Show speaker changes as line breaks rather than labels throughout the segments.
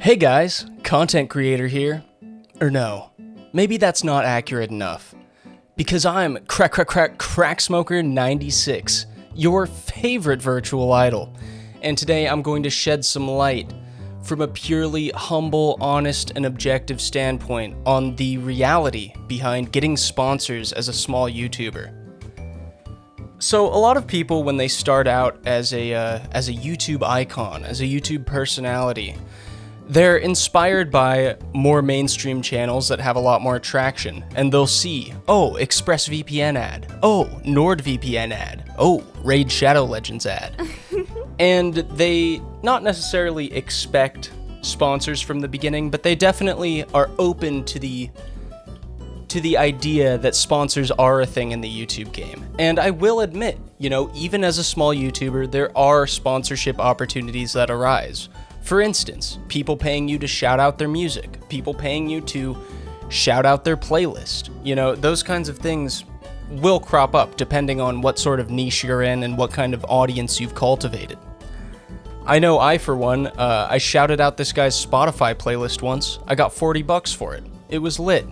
Hey guys, content creator here. Or no, maybe that's not accurate enough. Because I'm Crack Smoker 96, your favorite virtual idol. And today I'm going to shed some light from a purely humble, honest, and objective standpoint on the reality behind getting sponsors as a small YouTuber. So a lot of people, when they start out as a YouTube icon, as a YouTube personality, they're inspired by more mainstream channels that have a lot more traction, and they'll see, oh, ExpressVPN ad, oh, NordVPN ad, oh, Raid Shadow Legends ad. And they not necessarily expect sponsors from the beginning, but they definitely are open to the idea that sponsors are a thing in the YouTube game. And I will admit, even as a small YouTuber, there are sponsorship opportunities that arise. For instance, people paying you to shout out their music, people paying you to shout out their playlist. Those kinds of things will crop up depending on what sort of niche you're in and what kind of audience you've cultivated. I know for one, I shouted out this guy's Spotify playlist once. I got $40 for it. It was lit.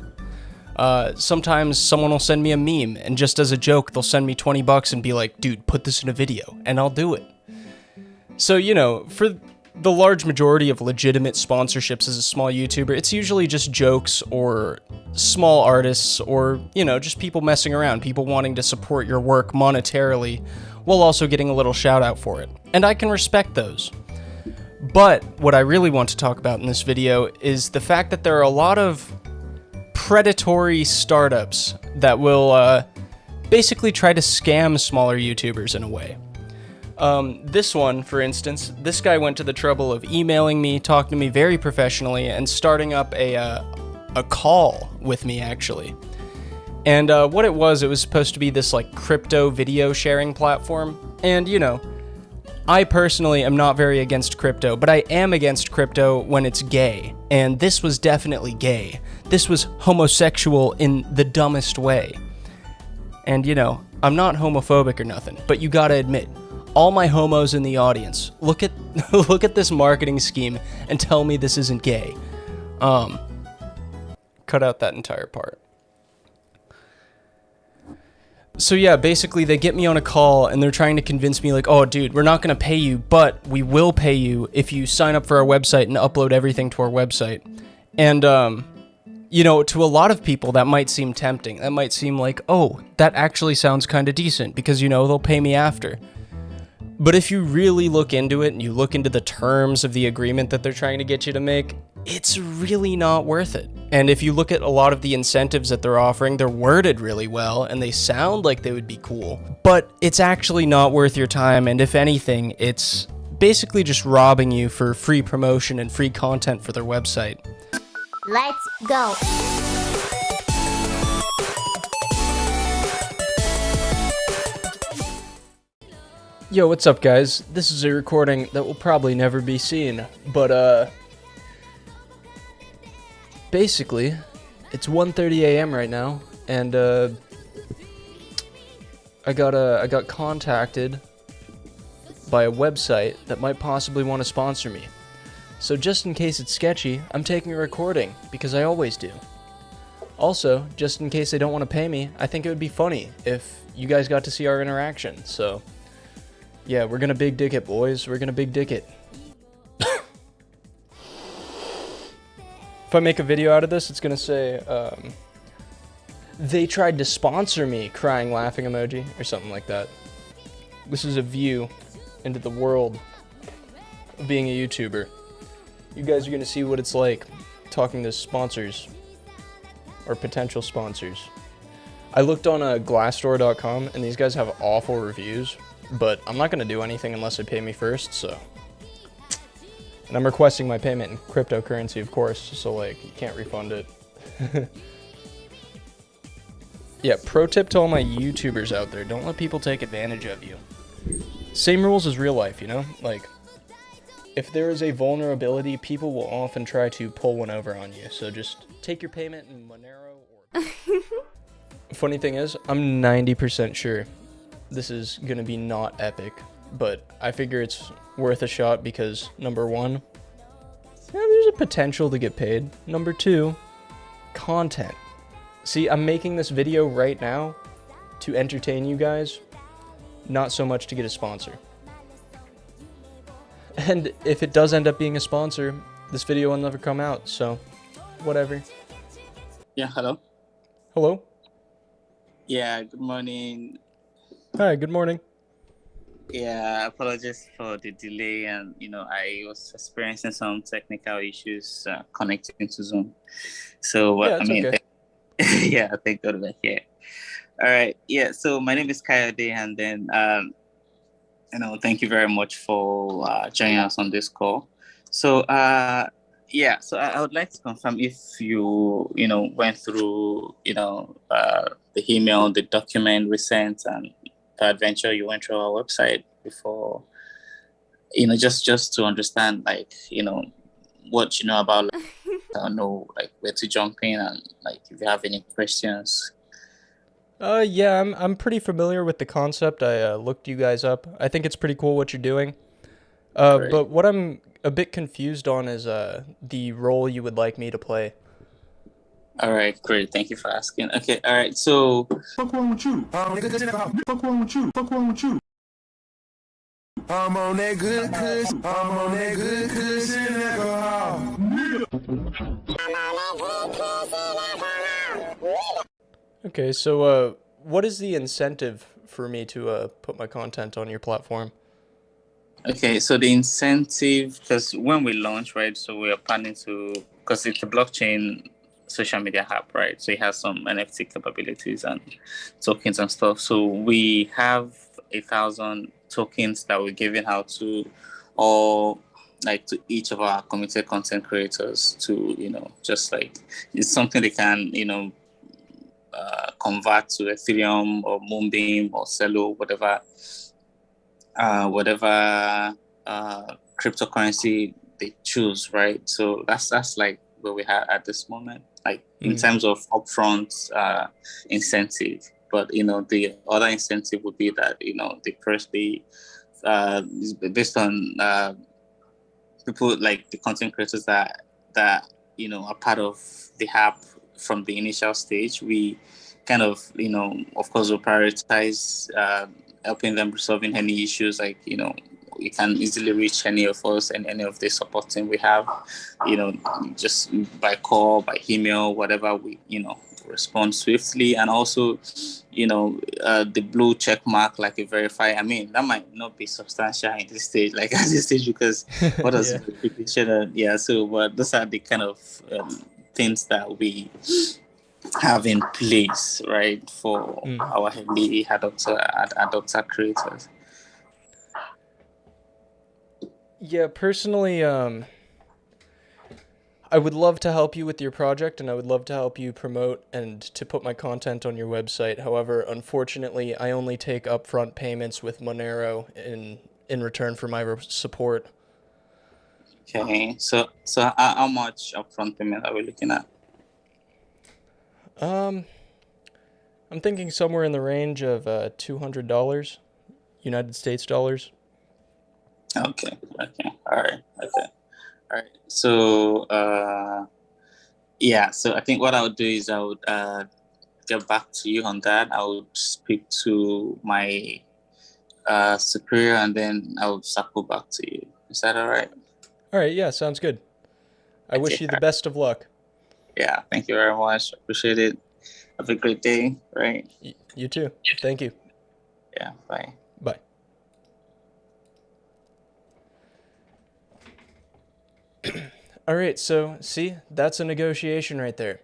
Sometimes someone will send me a meme, and just as a joke, they'll send me $20 and be like, dude, put this in a video, and I'll do it. So, for the large majority of legitimate sponsorships as a small YouTuber, it's usually just jokes or small artists or, just people messing around, people wanting to support your work monetarily while also getting a little shout out for it. And I can respect those. But what I really want to talk about in this video is the fact that there are a lot of predatory startups that will basically try to scam smaller YouTubers in a way. This one, for instance, this guy went to the trouble of emailing me, talking to me very professionally, and starting up a call with me, actually. And what it was supposed to be this, crypto video sharing platform. And, I personally am not very against crypto, but I am against crypto when it's gay. And this was definitely gay. This was homosexual in the dumbest way. And, I'm not homophobic or nothing, but you gotta admit, all my homos in the audience, look at this marketing scheme and tell me this isn't gay. Cut out that entire part. So yeah, basically they get me on a call and they're trying to convince me oh dude, we're not going to pay you, but we will pay you if you sign up for our website and upload everything to our website. And to a lot of people that might seem tempting. That might seem like, oh, that actually sounds kind of decent because they'll pay me after. But if you really look into it and you look into the terms of the agreement that they're trying to get you to make, it's really not worth it. And if you look at a lot of the incentives that they're offering, they're worded really well and they sound like they would be cool, but it's actually not worth your time. And if anything, it's basically just robbing you for free promotion and free content for their website.
Let's go.
Yo, what's up guys? This is a recording that will probably never be seen, but basically, it's 1:30 a.m. right now, and I got contacted by a website that might possibly want to sponsor me. So just in case it's sketchy, I'm taking a recording, because I always do. Also, just in case they don't want to pay me, I think it would be funny if you guys got to see our interaction, so yeah, we're gonna big dick it, boys. We're gonna big dick it. If I make a video out of this, it's gonna say, they tried to sponsor me, crying laughing emoji, or something like that. This is a view into the world of being a YouTuber. You guys are gonna see what it's like talking to sponsors, or potential sponsors. I looked on Glassdoor.com, and these guys have awful reviews. But I'm not going to do anything unless they pay me first, so. And I'm requesting my payment in cryptocurrency, of course, so, you can't refund it. Yeah, pro tip to all my YouTubers out there, don't let people take advantage of you. Same rules as real life, if there is a vulnerability, people will often try to pull one over on you, so just take your payment in Monero or... Funny thing is, I'm 90% sure this is gonna be not epic, but I figure it's worth a shot because number one, there's there's a potential to get paid. Number 2, content. See, I'm making this video right now to entertain you guys, not so much to get a sponsor. And if it does end up being a sponsor, this video will never come out, so whatever.
Yeah, hello.
Hello?
Yeah, good morning.
Hi, good morning.
Yeah, apologies for the delay, and I was experiencing some technical issues connecting to Zoom. So,
Yeah, it's okay.
yeah, thank God we're here. All right, yeah. So my name is Kayode, and then thank you very much for joining us on this call. So, yeah, so I would like to confirm if you went through the email, the document we sent, and peradventure you went through our website before, just to understand, what you know about, I don't know, where to jump in, and if you have any questions.
Yeah, I'm pretty familiar with the concept. I looked you guys up. I think it's pretty cool what you're doing.
Great.
But what I'm a bit confused on is the role you would like me to play.
All right, great. Thank you for asking. Okay, all right. So,
Fuck wrong with you? Fuck wrong with you? Fuck wrong with you? I'm on that good kush. I'm on that good kush and alcohol.
Okay, so what is the incentive for me to put my content on your platform?
okay, so the incentive, because when we launch, right, so we are planning to, because it's a blockchain social media app, right? So it has some NFT capabilities and tokens and stuff. So we have 1,000 tokens that we're giving out to all, to each of our committed content creators to, just it's something they can, convert to Ethereum or Moonbeam or Celo, whatever cryptocurrency they choose, right? So that's where we are at this moment, in terms of upfront incentive. But the other incentive would be that the firstly is based on people, like the content creators that are part of the app from the initial stage. We kind of of course will prioritize helping them resolving any issues, you can easily reach any of us and any of the support team we have, just by call, by email, whatever, we respond swiftly. And also the blue check mark, like a verify, I mean, that might not be substantial in this stage, at this stage, because what does verification? Yeah, so but those are the kind of things that we have in place, right, for our healthy adopter creators.
Yeah, personally, I would love to help you with your project, and I would love to help you promote and to put my content on your website. However, unfortunately, I only take upfront payments with Monero in return for my support.
Okay, so how much upfront payment are we looking at?
I'm thinking somewhere in the range of $200, United States dollars.
Okay, all right, So yeah, so I think what I would do is I would get back to you on that. I would speak to my superior, and then I would circle back to you. Is that all right?
All right, yeah, sounds good. I wish you the best of luck.
Yeah, thank you very much. Appreciate it. Have a great day, right?
You too. Thank you.
Yeah, bye.
Bye. All right, so see, that's a negotiation right there.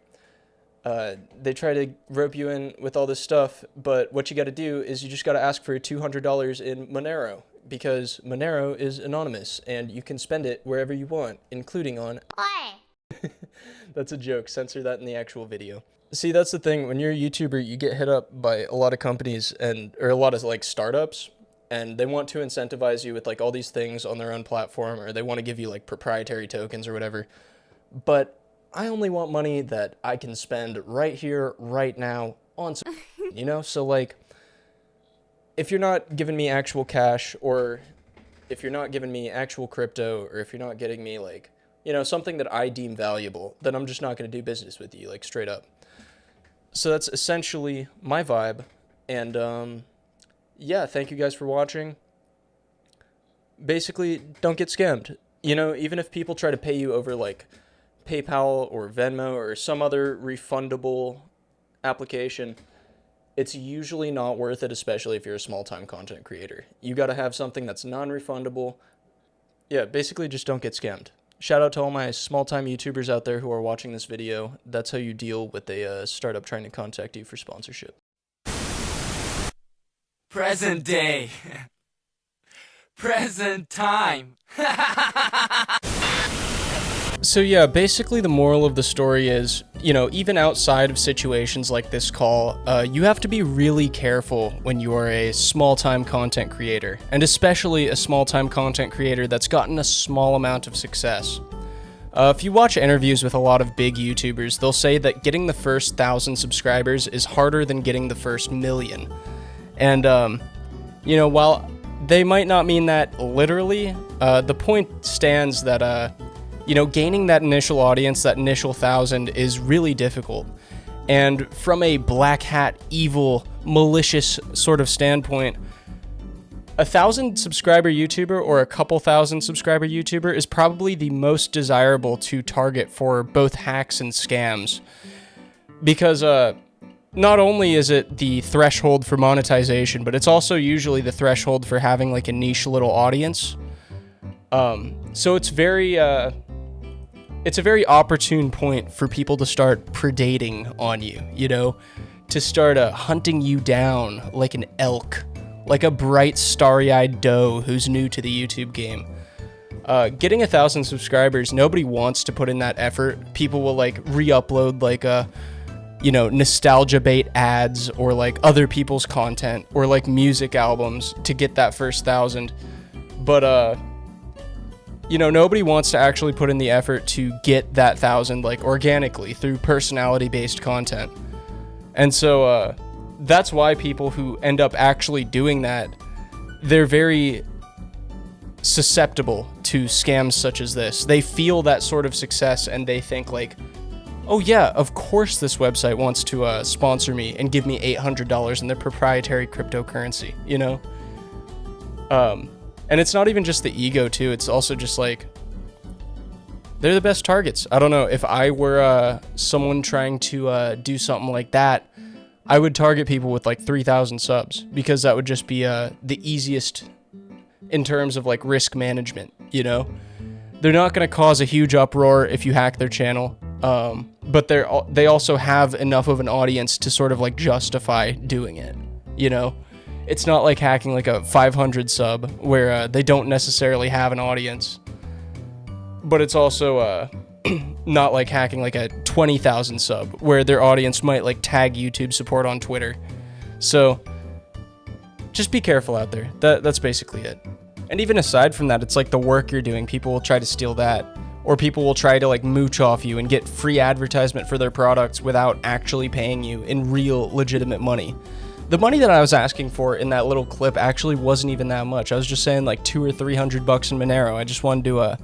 They try to rope you in with all this stuff, but what you got to do is you just got to ask for $200 in Monero, because Monero is anonymous and you can spend it wherever you want, including on... That's a joke. Censor that in the actual video. See, that's the thing. When you're a YouTuber, you get hit up by a lot of companies or a lot of startups, and they want to incentivize you with all these things on their own platform, or they want to give you proprietary tokens or whatever. But I only want money that I can spend right here, right now on some, So if you're not giving me actual cash, or if you're not giving me actual crypto, or if you're not getting me something that I deem valuable, then I'm just not going to do business with you, like straight up. So that's essentially my vibe. And yeah, thank you guys for watching. Basically, don't get scammed. Even if people try to pay you over like PayPal or Venmo or some other refundable application, it's usually not worth it, especially if you're a small-time content creator. You got to have something that's non-refundable. Yeah, basically just don't get scammed. Shout out to all my small-time YouTubers out there who are watching this video. That's how you deal with a startup trying to contact you for sponsorship.
Present day. Present time.
So yeah, basically the moral of the story is, even outside of situations like this call, you have to be really careful when you are a small-time content creator, and especially a small-time content creator that's gotten a small amount of success. If you watch interviews with a lot of big YouTubers, they'll say that getting the first 1,000 subscribers is harder than getting the first 1,000,000. And, while they might not mean that literally, the point stands that, gaining that initial audience, that initial 1,000, is really difficult. And from a black hat, evil, malicious sort of standpoint, a 1,000 subscriber YouTuber or a couple thousand subscriber YouTuber is probably the most desirable to target for both hacks and scams. Because not only is it the threshold for monetization, but it's also usually the threshold for having like a niche little audience. So it's a very opportune point for people to start predating on you, to start hunting you down like an elk, like a bright, starry-eyed doe who's new to the YouTube game. Getting 1,000 subscribers, nobody wants to put in that effort. People will like re-upload like nostalgia bait ads or like other people's content or like music albums to get that first 1,000. But nobody wants to actually put in the effort to get that 1,000 like organically through personality-based content. And so that's why people who end up actually doing that, they're very susceptible to scams such as this. They feel that sort of success and they think like, oh yeah, of course this website wants to sponsor me and give me $800 in their proprietary cryptocurrency, And it's not even just the ego too, it's also just like, they're the best targets. I don't know, if I were someone trying to do something like that, I would target people with like 3,000 subs, because that would just be the easiest in terms of like risk management, They're not going to cause a huge uproar if you hack their channel, but they also have enough of an audience to sort of like justify doing it, It's not like hacking like a 500 sub where they don't necessarily have an audience, but it's also not like hacking like a 20,000 sub where their audience might like tag YouTube support on Twitter. So just be careful out there. That's basically it. And even aside from that, it's like the work you're doing, people will try to steal that, or people will try to like mooch off you and get free advertisement for their products without actually paying you in real legitimate money. The money that I was asking for in that little clip actually wasn't even that much. I was just saying like $200 or $300 in Monero. I just wanted to,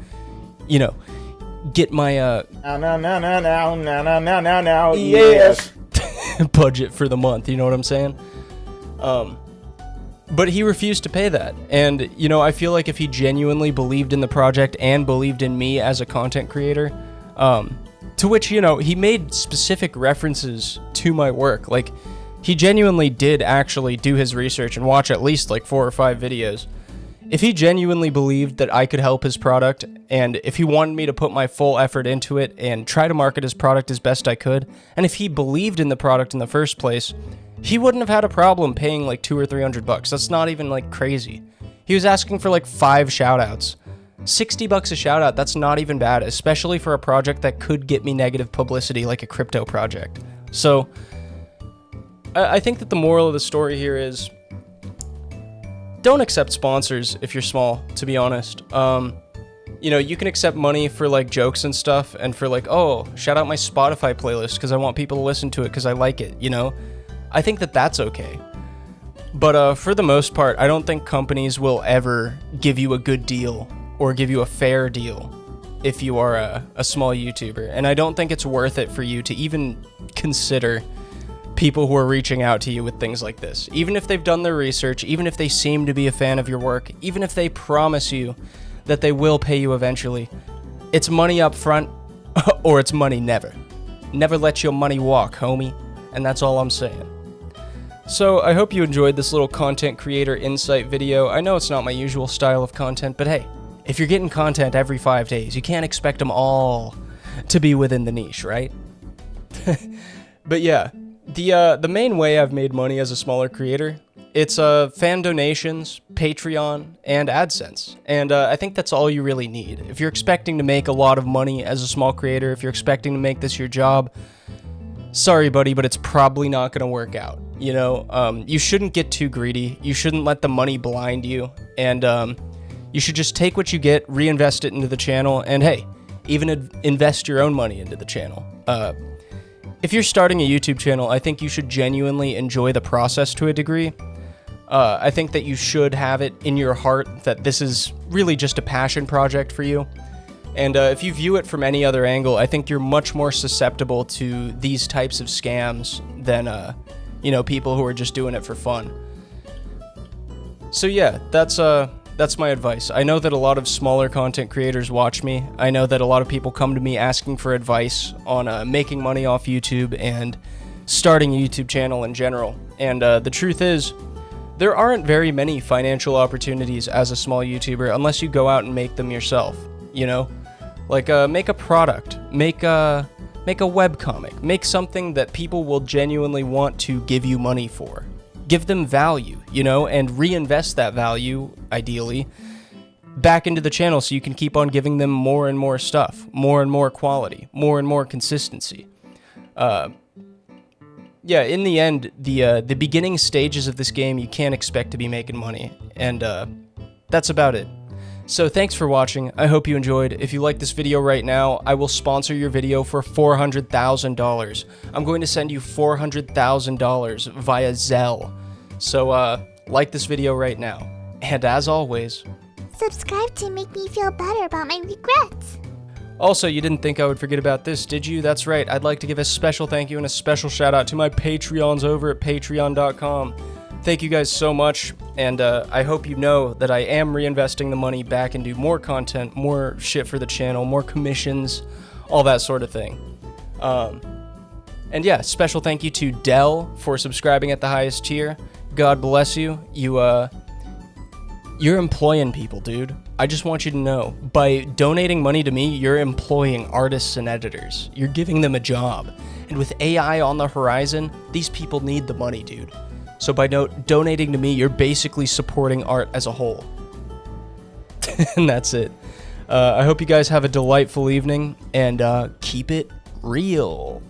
get my
yes.
budget for the month. You know what I'm saying? But he refused to pay that. And, I feel like if he genuinely believed in the project and believed in me as a content creator, to which, he made specific references to my work. Like, he genuinely did actually do his research and watch at least like 4 or 5 videos. If he genuinely believed that I could help his product, and if he wanted me to put my full effort into it and try to market his product as best I could, and if he believed in the product in the first place, he wouldn't have had a problem paying like $200 or $300. That's not even like crazy. He was asking for like 5 shoutouts. $60 a shoutout, that's not even bad, especially for a project that could get me negative publicity like a crypto project. So I think that the moral of the story here is, don't accept sponsors if you're small, to be honest. You can accept money for like jokes and stuff, and for like, oh, shout out my Spotify playlist because I want people to listen to it because I like it, I think that that's okay. But for the most part, I don't think companies will ever give you a good deal or give you a fair deal. if you are a small YouTuber, and I don't think it's worth it for you to even consider people who are reaching out to you with things like this. Even if they've done their research, even if they seem to be a fan of your work, even if they promise you that they will pay you eventually, it's money up front or it's money never. Never let your money walk, homie. And that's all I'm saying. So I hope you enjoyed this little content creator insight video. I know it's not my usual style of content, but hey, if you're getting content every 5 days, you can't expect them all to be within the niche, right? But yeah, the main way I've made money as a smaller creator, it's fan donations, Patreon, and AdSense. And I think that's all you really need. If you're expecting to make a lot of money as a small creator, if you're expecting to make this your job, sorry, buddy, but it's probably not going to work out. You know, you shouldn't get too greedy. You shouldn't let the money blind you. And you should just take what you get, reinvest it into the channel, and hey, even invest your own money into the channel. If you're starting a YouTube channel, I think you should genuinely enjoy the process to a degree. I think that you should have it in your heart that this is really just a passion project for you. And if you view it from any other angle, I think you're much more susceptible to these types of scams than, you know, people who are just doing it for fun. So yeah, that's my advice. I know that a lot of smaller content creators watch me. I know that a lot of people come to me asking for advice on making money off YouTube and starting a YouTube channel in general. And the truth is, there aren't very many financial opportunities as a small YouTuber unless you go out and make them yourself, you know? Like, make a product, make a webcomic, make something that people will genuinely want to give you money for. Give them value, you know, and reinvest that value, ideally, back into the channel so you can keep on giving them more and more stuff, more and more quality, more and more consistency. Yeah, in the end, the beginning stages of this game, you can't expect to be making money, and that's about it. So thanks for watching. I hope you enjoyed. If you like this video right now, I will sponsor your video for $400,000. I'm going to send you $400,000 via Zelle. So like this video right now. And as always,
Subscribe to make me feel better about my regrets.
also, you didn't think I would forget about this, did you? That's right. I'd like to give a special thank you and a special shout out to my Patreons over at patreon.com. Thank you guys so much, and I hope you know that I am reinvesting the money back into more content, more shit for the channel, more commissions, all that sort of thing. And yeah, special thank you to Dell for subscribing at the highest tier. God bless you. You're employing people, dude. I just want you to know, by donating money to me, you're employing artists and editors. You're giving them a job. And with AI on the horizon, these people need the money, dude. So by donating to me, you're basically supporting art as a whole. And that's it. I hope you guys have a delightful evening, and keep it real.